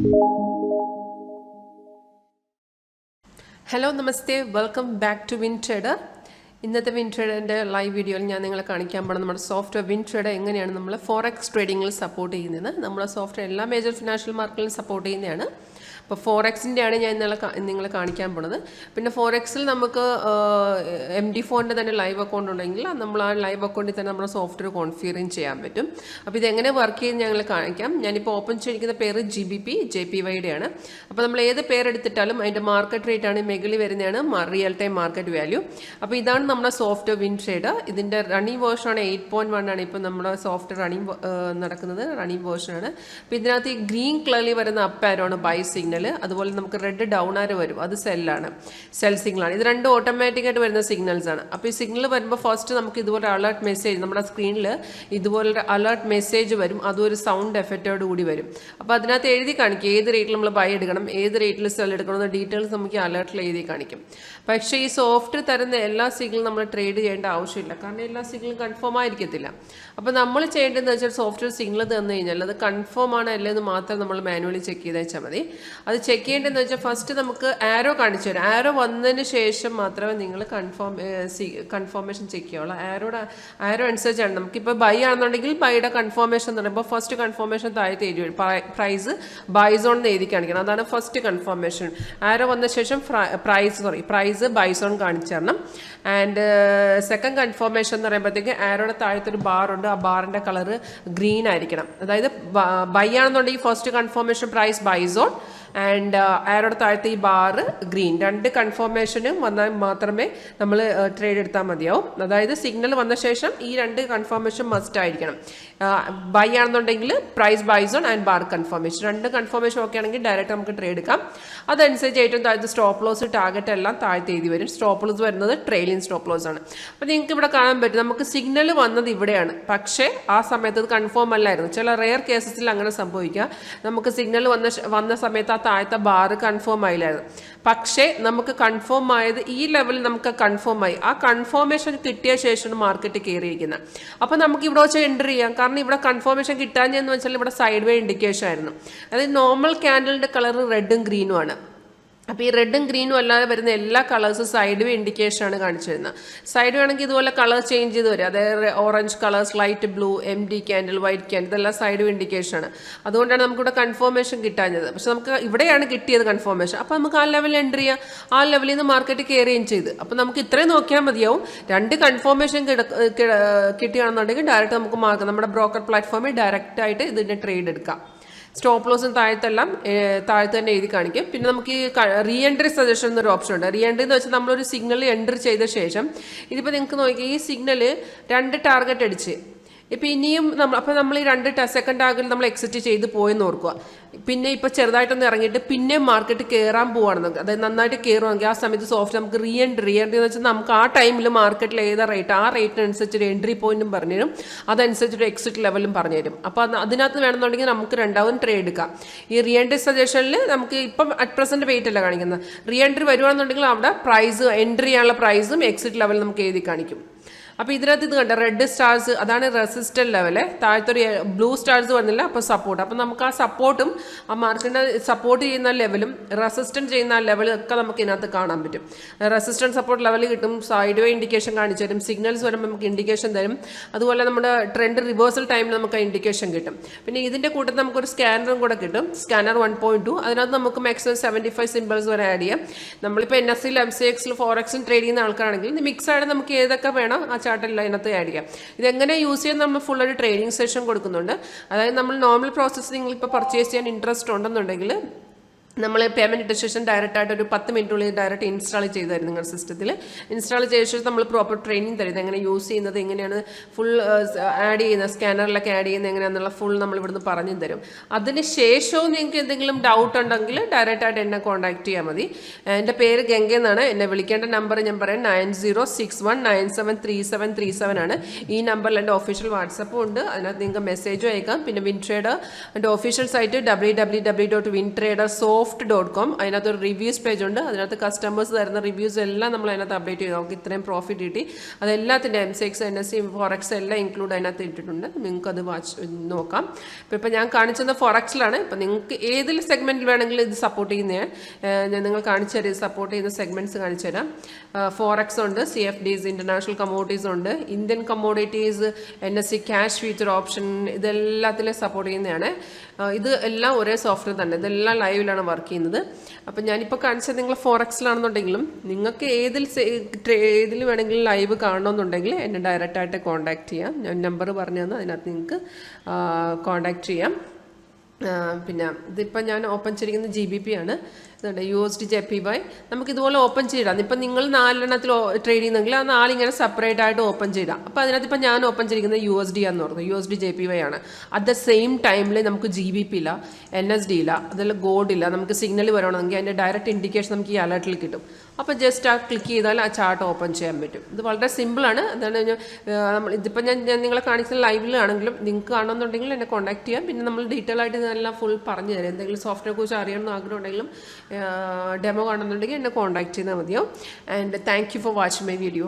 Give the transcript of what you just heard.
Hello, Namaste. Welcome back to WinTrader. ഇന്നത്തെ WinTrader live വീഡിയോയിൽ ഞാൻ നിങ്ങളെ കാണിക്കാൻ പോകുന്നത് നമ്മുടെ സോഫ്റ്റ്വെയർ WinTrader എങ്ങനെയാണ് നമ്മൾ ഫോറക്സ് ട്രേഡിംഗിൽ സപ്പോർട്ട് ചെയ്യുന്നത്. നമ്മുടെ സോഫ്റ്റ്വെയർ എല്ലാ മേജർ ഫിനാൻഷ്യൽ മാർക്കറ്റിലും സപ്പോർട്ട് ചെയ്യുന്നതാണ്. അപ്പോൾ ഫോറക്സിൻ്റെയാണ് ഞാൻ നിങ്ങളെ കാണിക്കാൻ പോകുന്നത്. പിന്നെ ഫോറക്സിൽ നമുക്ക് MD4ൻ്റെ തന്നെ ലൈവ് അക്കൗണ്ട് ഉണ്ടെങ്കിൽ നമ്മൾ ആ ലൈവ് അക്കൗണ്ടിൽ തന്നെ നമ്മുടെ സോഫ്റ്റ്വെയർ കോൺഫിഗറിങ് ചെയ്യാൻ പറ്റും. അപ്പോൾ ഇതെങ്ങനെ വർക്ക് ചെയ്യുന്നത് ഞങ്ങൾ കാണിക്കാം. ഞാനിപ്പോൾ ഓപ്പൺ ചെയ്തിരിക്കുന്ന പേര് 𝐺BP/JPY ആണ്. അപ്പോൾ നമ്മൾ ഏത് പേരെടുത്തിട്ടാലും അതിൻ്റെ മാർക്കറ്റ് റേറ്റ് ആണ് മെഗളി വരുന്നതാണ് റിയൽ ടൈം മാർക്കറ്റ് വാല്യൂ. അപ്പോൾ ഇതാണ് നമ്മുടെ സോഫ്റ്റ്വെയർ WinTrader. ഇതിൻ്റെ റണ്ണിങ് വേർഷനാണ് 8.1 ആണ് ഇപ്പോൾ നമ്മുടെ സോഫ്റ്റ്വെയർ നടക്കുന്നത് റണ്ണിങ് വേർഷനാണ്. അപ്പോൾ ഇതിനകത്ത് ഈ ഗ്രീൻ കളറിൽ വരുന്ന അപ്പ് ആരോ ആണ് ബൈ സിഗ്നൽ, അതുപോലെ നമുക്ക് റെഡ് ഡൗൺ ആരോ വരും, അത് സെല്ലാണ്, സെൽ സിഗ്നലാണ്. ഇത് രണ്ടും ഓട്ടോമാറ്റിക്കായിട്ട് വരുന്ന സിഗ്നൽസ് ആണ്. അപ്പോൾ ഈ സിഗ്നൽ വരുമ്പോൾ ഫസ്റ്റ് നമുക്ക് ഇതുപോലെ അലേർട്ട് മെസ്സേജ് നമ്മുടെ സ്ക്രീനിൽ ഇതുപോലെ അലേർട്ട് മെസ്സേജ് വരും, അതും ഒരു സൗണ്ട് എഫക്റ്റോട് കൂടി വരും. അപ്പോൾ അതിനകത്ത് എഴുതി കാണിക്കും ഏത് റേറ്റിൽ നമ്മൾ ബൈ എടുക്കണം, ഏത് റേറ്റിൽ സെൽ എടുക്കണം എന്ന ഡീറ്റെയിൽസ് നമുക്ക് അലേർട്ടിൽ എഴുതി കാണിക്കും. പക്ഷേ ഈ സോഫ്റ്റ്വെയർ തരുന്ന എല്ലാ സിഗ്നലും നമ്മൾ ട്രേഡ് ചെയ്യേണ്ട ആവശ്യമില്ല, കാരണം എല്ലാ സിഗ്നലും കൺഫേം ആയിരിക്കത്തില്ല. അപ്പോൾ നമ്മൾ ചെയ്യേണ്ടതെന്ന് വെച്ചാൽ സോഫ്റ്റ്വെയർ സിഗ്നൽ തന്നു കഴിഞ്ഞാൽ അത് കൺഫേം ആണ് അല്ലെന്ന് മാത്രം നമ്മൾ മാനുവലി ചെക്ക് ചെയ്ത് വെച്ചാൽ മതി. അത് ചെക്ക് ചെയ്യേണ്ടതെന്ന് വെച്ചാൽ ഫസ്റ്റ് നമുക്ക് ആരോ കാണിച്ചു തരാം. ആരോ വന്നതിന് ശേഷം മാത്രമേ നിങ്ങൾ കൺഫർമേഷൻ ചെക്ക് ചെയ്യുള്ളൂ. ആരോ അനുസരിച്ചാണ്. നമുക്കിപ്പോൾ ബൈ ആണെന്നുണ്ടെങ്കിൽ ബൈയുടെ കൺഫർമേഷൻ എന്ന് പറയുമ്പോൾ ഫസ്റ്റ് കൺഫർമേഷൻ താഴത്തെ എഴുതി വരും, പ്രൈസ് ബൈ സോൺ എന്ന് എഴുതി കാണിക്കണം, അതാണ് ഫസ്റ്റ് കൺഫർമേഷൻ. ആരോ വന്ന ശേഷം പ്രൈസ് ബൈ സോൺ കാണിച്ചു തരണം. ആൻഡ് സെക്കൻഡ് കൺഫർമേഷൻ എന്ന് പറയുമ്പോഴത്തേക്ക് ആരോടെ താഴത്തെ ഒരു ബാർ ഉണ്ട്, ആ ബാറിൻ്റെ കളറ് ഗ്രീൻ ആയിരിക്കണം. അതായത് ബൈ ആണെന്നുണ്ടെങ്കിൽ first confirmation price buy zone and ആരോടെ താഴത്തെ ഈ ബാറ് ഗ്രീൻ. രണ്ട് കൺഫർമേഷനും വന്നാൽ മാത്രമേ നമ്മൾ ട്രേഡ് എടുത്താൽ മതിയാവും. അതായത് സിഗ്നൽ വന്ന ശേഷം ഈ രണ്ട് കൺഫർമേഷൻ മസ്റ്റ് ആയിരിക്കണം. ബൈ ആണെന്നുണ്ടെങ്കിൽ price buy zone and bar confirmation, രണ്ട് കൺഫർമേഷൻ ഒക്കെ ആണെങ്കിൽ ഡയറക്റ്റ് നമുക്ക് ട്രേഡ് എടുക്കാം. അതനുസരിച്ച് ഏറ്റവും താഴത്തെ സ്റ്റോപ്പ് ലോസ് ടാർഗറ്റ് എല്ലാം താഴത്തെ എഴുതി വരും. സ്റ്റോപ്പ് ലോസ് വരുന്നത് ട്രെയിലിംഗ് സ്റ്റോപ്പ് ലോസ് ആണ്. അപ്പോൾ നിങ്ങൾക്ക് ഇവിടെ കാണാൻ പറ്റും നമുക്ക് സിഗ്നൽ വന്നത് ഇവിടെയാണ്, പക്ഷേ ആ സമയത്ത് അത് കൺഫേം അല്ലായിരുന്നു. ചില റെയർ കേസസിൽ അങ്ങനെ സംഭവിക്കുക. നമുക്ക് സിഗ്നൽ വന്ന സമയത്ത് ആ താഴത്തെ ബാറ് കൺഫേം ആയില്ലായിരുന്നു, പക്ഷേ നമുക്ക് കൺഫേം ആയത് ഈ ലെവലിൽ നമുക്ക് കൺഫേം ആയി. ആ കൺഫർമേഷൻ കിട്ടിയ ശേഷമാണ് മാർക്കറ്റ് കയറിയിരിക്കുന്നത്. അപ്പോൾ നമുക്ക് ഇവിടെ വെച്ച് എൻ്റർ ചെയ്യാം, കാരണം ഇവിടെ കൺഫർമേഷൻ കിട്ടാഞ്ഞെന്ന് വെച്ചാൽ ഇവിടെ സൈഡ് വേ ഇൻഡിക്കേഷൻ ആയിരുന്നു. അതായത് നോർമൽ ക്യാൻഡലിൻ്റെ കളർ റെഡും ഗ്രീനും ആണ്. അപ്പോൾ ഈ റെഡും ഗ്രീനും അല്ലാതെ വരുന്ന എല്ലാ കളേഴ്സും സൈഡ് വേ ഇൻഡിക്കേഷൻ ആണ് കാണിച്ചു തരുന്നത്. സൈഡ് വേ ആണെങ്കിൽ ഇതുപോലെ കളർ ചേഞ്ച് ചെയ്ത് വരും, അതായത് orange colours, light blue, MD candle, white candle, ഇതെല്ലാം സൈഡ് വേ ഇൻഡിക്കേഷൻ ആണ്. അതുകൊണ്ടാണ് നമുക്കിവിടെ കൺഫർമേഷൻ കിട്ടാഞ്ഞത്. പക്ഷെ നമുക്ക് ഇവിടെയാണ് കിട്ടിയത് കൺഫർമേഷൻ. അപ്പോൾ നമുക്ക് ആ ലെവലിൽ എൻ്റർ ചെയ്യാം. ആ ലെവലിൽ നിന്ന് മാർക്കറ്റ് കയറുകയും ചെയ്ത്. അപ്പോൾ നമുക്ക് ഇത്രയും നോക്കിയാൽ മതിയാവും. രണ്ട് കൺഫർമേഷൻ കിട്ടുകയാണെന്നുണ്ടെങ്കിൽ ഡയറക്റ്റ് നമുക്ക് നമ്മുടെ ബ്രോക്കർ പ്ലാറ്റ്ഫോമിൽ ഡയറക്റ്റ് ആയിട്ട് ഇതിൻ്റെ ട്രേഡ് എടുക്കാം. സ്റ്റോപ്പ് ലോസും താഴത്തെല്ലാം താഴത്ത് തന്നെ എഴുതി കാണിക്കും. പിന്നെ നമുക്ക് ഈ റീ എൻട്രി സജഷൻ എന്നൊരു ഓപ്ഷൻ ഉണ്ട്. റീ എൻട്രി എന്ന് വെച്ചാൽ നമ്മളൊരു സിഗ്നൽ എൻട്രി ചെയ്ത ശേഷം ഇതിപ്പോൾ നിങ്ങൾക്ക് നോക്കിയാൽ ഈ സിഗ്നൽ രണ്ട് ടാർഗറ്റ് അടിച്ച് ഇപ്പോൾ ഇനിയും നമ്മൾ ഈ രണ്ട് സെക്കൻഡ് ടാർഗറ്റിൽ നമ്മൾ എക്സിറ്റ് ചെയ്ത് പോയെന്ന് ഓർക്കുക. പിന്നെ ഇപ്പോൾ ചെറുതായിട്ടൊന്ന് ഇറങ്ങിയിട്ട് പിന്നെ മാർക്കറ്റ് കയറാൻ പോവുകയാണെന്ന്, അതായത് നന്നായിട്ട് കയറുവാണെങ്കിൽ ആ സമയത്ത് സോഫ്റ്റ് നമുക്ക് റീ എൻട്രി എന്ന് വെച്ചാൽ നമുക്ക് ആ ടൈമിൽ മാർക്കറ്റിൽ ഏതാ റേറ്റ് ആ റേറ്റിനനുസരിച്ചൊരു എൻട്രി പോയിന്റും പറഞ്ഞു തരും, അതനുസരിച്ചൊരു എക്സിറ്റ് ലെവലും പറഞ്ഞു തരും. അപ്പോൾ അതിനകത്ത് വേണമെന്നുണ്ടെങ്കിൽ നമുക്ക് രണ്ടാമതും ട്രേഡ് എടുക്കാം. ഈ റീ എൻട്രി സജഷനിൽ നമുക്ക് ഇപ്പം അറ്റ് പ്രസൻറ്റ് വെയിറ്റ് അല്ല കാണിക്കുന്നത്. റീ എൻട്രി വരുവാണെന്നുണ്ടെങ്കിൽ അവിടെ പ്രൈസ് എൻട്രി ചെയ്യാനുള്ള പ്രൈസും എക്സിറ്റ് ലെവലും നമുക്ക് എഴുതി കാണിക്കും. അപ്പോൾ ഇതിനകത്ത് ഇത് കണ്ട റെഡ് സ്റ്റാർസ് അതാണ് റെസിസ്റ്റന്റ് ലെവല്, താഴത്തൊരു ബ്ലൂ സ്റ്റാർസ് വന്നില്ല, അപ്പോൾ സപ്പോർട്ട്. അപ്പോൾ നമുക്ക് ആ സപ്പോർട്ടും ആ മാർക്കറ്റിനെ സപ്പോർട്ട് ചെയ്യുന്ന ലെവലും റെസിസ്റ്റൻറ്റ് ചെയ്യുന്ന ലെവലും ഒക്കെ നമുക്ക് ഇതിനകത്ത് കാണാൻ പറ്റും. റെസിസ്റ്റൻറ്റ് സപ്പോർട്ട് ലെവൽ കിട്ടും, സൈഡ് വേ ഇൻഡിക്കേഷൻ കാണിച്ചു തരും, സിഗ്നൽസ് വരുമ്പോൾ നമുക്ക് ഇൻഡിക്കേഷൻ തരും. അതുപോലെ നമ്മുടെ ട്രെൻഡ് റിവേഴ്സൽ ടൈമിൽ നമുക്ക് ആ ഇൻഡിക്കേഷൻ കിട്ടും. പിന്നെ ഇതിൻ്റെ കൂട്ടത്തിൽ നമുക്കൊരു സ്കാനറും കൂടെ കിട്ടും, സ്കാനർ 1.2. അതിനകത്ത് നമുക്ക് മാക്സിമം 75 സിമ്പിൾസ് വരെ ആഡ് ചെയ്യാം. നമ്മളിപ്പോൾ NSE MCX FOREX ട്രേഡ് ചെയ്യുന്ന ആൾക്കാരാണെങ്കിൽ ഇത് മിക്സ് ആയിട്ട് നമുക്ക് ഏതൊക്കെ വേണം ആ ചാർട്ടെല്ലാം അതിനകത്ത് ആഡ് ചെയ്യാം. ഇതെങ്ങനെ യൂസ് ചെയ്യാൻ നമ്മൾ ഫുൾ ഒരു ട്രെയിനിങ് സെഷൻ കൊടുക്കുന്നുണ്ട്. അതായത് നമ്മൾ നോർമൽ പ്രോസസ്സ് നിങ്ങളിപ്പോൾ പർച്ചേസ് ചെയ്യാൻ ഇൻട്രസ്റ്റ് ഉണ്ടെന്നുണ്ടെങ്കിൽ നമ്മൾ പേയ്മെൻറ്റ് രജിസ്ട്രേഷൻ ഡയറക്റ്റായിട്ട് ഒരു 10 മിനിറ്റുള്ളിൽ ഡയറക്റ്റ് ഇൻസ്റ്റാൾ ചെയ്ത് തരും. നിങ്ങളുടെ സിസ്റ്റത്തിൽ ഇൻസ്റ്റാൾ ചെയ്ത ശേഷം നമ്മൾ പ്രോപ്പർ ട്രെയിനിങ് തരും, എങ്ങനെ യൂസ് ചെയ്യുന്നത്, എങ്ങനെയാണ് ഫുൾ ആഡ് ചെയ്യുന്നത്, സ്കാനറിലൊക്കെ ആഡ് ചെയ്യുന്നത് എങ്ങനെയാണെന്നുള്ള ഫുൾ നമ്മൾ ഇവിടുന്ന് പറഞ്ഞു തരും. അതിന് ശേഷവും നിങ്ങൾക്ക് എന്തെങ്കിലും ഡൗട്ട് ഉണ്ടെങ്കിൽ ഡയറക്റ്റായിട്ട് എന്നെ കോൺടാക്ട് ചെയ്യാൽ മതി. എൻ്റെ പേര് ഗംഗ എന്നാണ്. എന്നെ വിളിക്കേണ്ട നമ്പർ ഞാൻ പറയാം 9061973737 ആണ്. ഈ നമ്പറിൽ എൻ്റെ ഒഫീഷ്യൽ വാട്സപ്പും ഉണ്ട്, അതിനകത്ത് നിങ്ങൾക്ക് മെസ്സേജും അയക്കാം. പിന്നെ WinTrader എൻ്റെ ഒഫീഷ്യൽ സൈറ്റ് www.wintradersoft soft.com. അതിനകത്ത് ഒരു റിവ്യൂസ് പേജ് ഉണ്ട്. അതിനകത്ത് കസ്റ്റമേഴ്സ് തരുന്ന റിവ്യൂസ് എല്ലാം നമ്മൾ അതിനകത്ത് അപ്ഡേറ്റ് ചെയ്ത് നമുക്ക് ഇത്രയും പ്രോഫിറ്റ് കിട്ടി. അതെല്ലാത്തിൻ്റെ MCX NSE ഫോറക്സ് എല്ലാം ഇൻക്ലൂഡ് അതിനകത്ത് ഇട്ടിട്ടുണ്ട്. നിങ്ങൾക്ക് അത് നോക്കാം. ഇപ്പോൾ ഞാൻ കാണിച്ചത് ഫോറക്സിലാണ്. ഇപ്പോൾ നിങ്ങൾക്ക് ഏതിൽ സെഗ്മെൻറ്റിൽ വേണമെങ്കിലും ഇത് സപ്പോർട്ട് ചെയ്യുന്നതാണ്. ഞാൻ നിങ്ങൾ കാണിച്ചു തരാം, സപ്പോർട്ട് ചെയ്യുന്ന സെഗ്മെൻറ്റ്സ് കാണിച്ചു തരാം. ഫോറക്സ് ഉണ്ട്, CFDs ഇൻ്റർനാഷണൽ കമ്മോഡിറ്റീസ് ഉണ്ട്, Indian commodities, NSE cash future option, ഇതെല്ലാത്തിലും സപ്പോർട്ട് ചെയ്യുന്നതാണ്. ഇത് എല്ലാം ഒരേ സോഫ്റ്റ്വെയർ തന്നെ, ഇതെല്ലാം ലൈവിലാണ് വർക്ക് ചെയ്യുന്നത്. അപ്പം ഞാനിപ്പോൾ കാണിച്ചത് നിങ്ങൾ ഫോറക്സിലാണെന്നുണ്ടെങ്കിലും നിങ്ങൾക്ക് ഏതിൽ വേണമെങ്കിലും ലൈവ് കാണണമെന്നുണ്ടെങ്കിൽ എന്നെ ഡയറക്റ്റായിട്ട് കോൺടാക്ട് ചെയ്യാം. ഞാൻ നമ്പർ പറഞ്ഞു തന്നു, അതിനകത്ത് നിങ്ങൾക്ക് കോൺടാക്ട് ചെയ്യാം. പിന്നെ ഇതിപ്പോൾ ഞാൻ ഓപ്പൺ ചെയ്തിരിക്കുന്നത് GBP ആണ്. USD/JPY നമുക്കിതുപോലെ ഓപ്പൺ ചെയ്യിടാം. ഇപ്പം നിങ്ങൾ 4 ട്രേഡ് ചെയ്യുന്നെങ്കിൽ ആ 4 ഇങ്ങനെ സെപ്പറേറ്റ് ആയിട്ട് ഓപ്പൺ ചെയ്യിടാം. അപ്പോൾ അതിനകത്ത് ഇപ്പം ഞാൻ ഓപ്പൺ ചെയ്തിരിക്കുന്നത് USD ആണെന്ന് പറഞ്ഞു, USD/JPY ആണ്. അറ്റ് ദ സെയിം ടൈമിൽ നമുക്ക് GBP ഇല്ല, NSD ഇല്ല, അതിൽ ഗോൾഡ് ഇല്ല. നമുക്ക് സിഗ്നൽ വരണമെങ്കിൽ അതിൻ്റെ ഡയറക്റ്റ് ഇൻഡിക്കേഷൻ നമുക്ക് ഈ അലേർട്ടിൽ കിട്ടും. അപ്പോൾ ജസ്റ്റ് ആ ക്ലിക്ക് ചെയ്താൽ ആ ചാർട്ട് ഓപ്പൺ ചെയ്യാൻ പറ്റും. ഇത് വളരെ സിമ്പിളാണ്. അതാണ് ഇതിപ്പോൾ ഞാൻ നിങ്ങളെ കാണിക്കുന്ന ലൈവിലാണെങ്കിലും നിങ്ങൾക്ക് കാണുന്നുണ്ടെങ്കിൽ എന്നെ കോൺടാക്ട് ചെയ്യാം. പിന്നെ നമ്മൾ ഡീറ്റെയിൽ ആയിട്ട് ഇതെല്ലാം ഫുൾ പറഞ്ഞു തരാം. എന്തെങ്കിലും സോഫ്റ്റ്വെയറെ കുറിച്ച് അറിയണമെന്ന് ആഗ്രഹം ഉണ്ടെങ്കിലും ഡെമോ കാണുന്നുണ്ടെങ്കിൽ എന്നെ കോൺടാക്ട് ചെയ്താൽ മതിയോ. And thank you for watching my video.